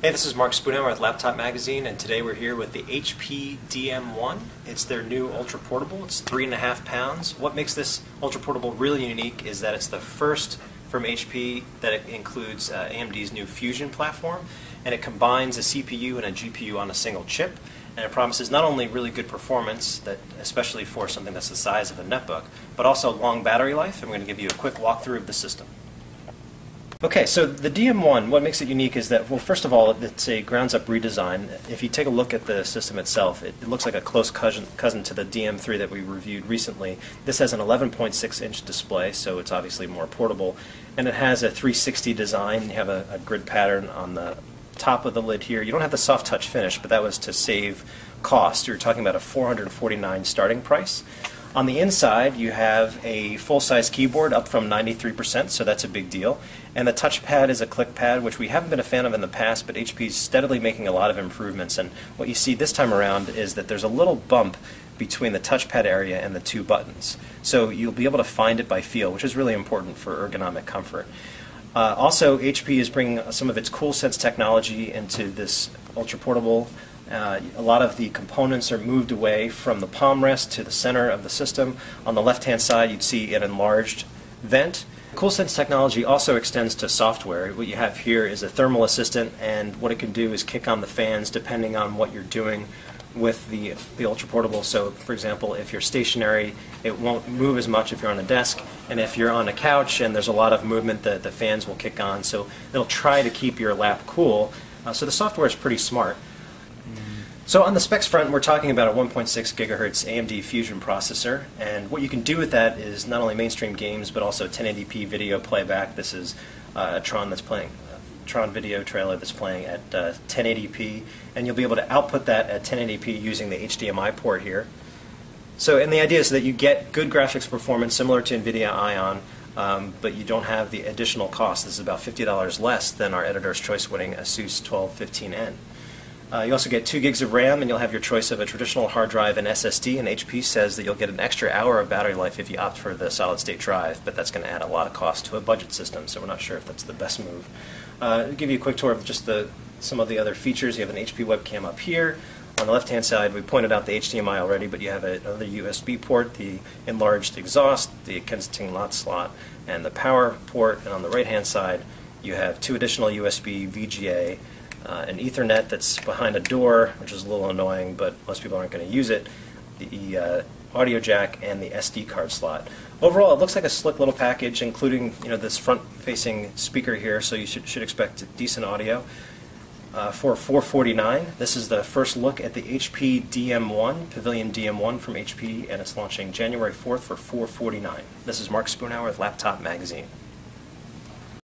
Hey, this is Mark Spoonhour with Laptop Magazine, and today we're here with the HP DM1. It's their new ultra portable. It's 3.5 pounds. What makes this ultra portable really unique is that it's the first from HP that it includes AMD's new Fusion platform, and it combines a CPU and a GPU on a single chip, and it promises not only really good performance, that especially for something that's the size of a netbook, but also long battery life, and we're going to give you a quick walkthrough of the system. Okay, so the DM1, what makes it unique is that, well, first of all, it's a grounds-up redesign. If you take a look at the system itself, it looks like a close cousin to the DM3 that we reviewed recently. This has an 11.6-inch display, so it's obviously more portable, and it has a 360 design. You have a grid pattern on the top of the lid here. You don't have the soft touch finish, but that was to save cost. You're talking about a $449 starting price. On the inside, you have a full-size keyboard up from 93%, so that's a big deal. And the touchpad is a click pad, which we haven't been a fan of in the past, but HP is steadily making a lot of improvements. And what you see this time around is that there's a little bump between the touchpad area and the two buttons. So you'll be able to find it by feel, which is really important for ergonomic comfort. Also, HP is bringing some of its CoolSense technology into this ultra portable. A lot of the components are moved away from the palm rest to the center of the system. On the left-hand side, you'd see an enlarged vent. CoolSense technology also extends to software. What you have here is a thermal assistant, and what it can do is kick on the fans depending on what you're doing with the ultra portable. So, for example, if you're stationary, it won't move as much if you're on a desk, and if you're on a couch and there's a lot of movement, the fans will kick on. So it'll try to keep your lap cool. So the software is pretty smart. So on the specs front, we're talking about a 1.6 gigahertz AMD Fusion processor, and what you can do with that is not only mainstream games, but also 1080p video playback. This is a Tron video trailer that's playing at 1080p, and you'll be able to output that at 1080p using the HDMI port here. So, and the idea is that you get good graphics performance similar to NVIDIA Ion, but you don't have the additional cost. This is about $50 less than our Editor's Choice winning Asus 1215N. You also get 2 gigs of RAM, and you'll have your choice of a traditional hard drive and SSD, and HP says that you'll get an extra hour of battery life if you opt for the solid-state drive, but that's going to add a lot of cost to a budget system, so we're not sure if that's the best move. I'll give you a quick tour of just some of the other features. You have an HP webcam up here. On the left-hand side, we pointed out the HDMI already, but you have another USB port, the enlarged exhaust, the Kensington lot slot, and the power port, and on the right-hand side, you have 2 additional USB VGA, an Ethernet that's behind a door, which is a little annoying, but most people aren't going to use it, the audio jack, and the SD card slot. Overall, it looks like a slick little package, including this front-facing speaker here, so you should expect decent audio. For $449, this is the first look at the HP DM1, Pavilion DM1 from HP, and it's launching January 4th for $449. This is Mark Spoonhour with Laptop Magazine.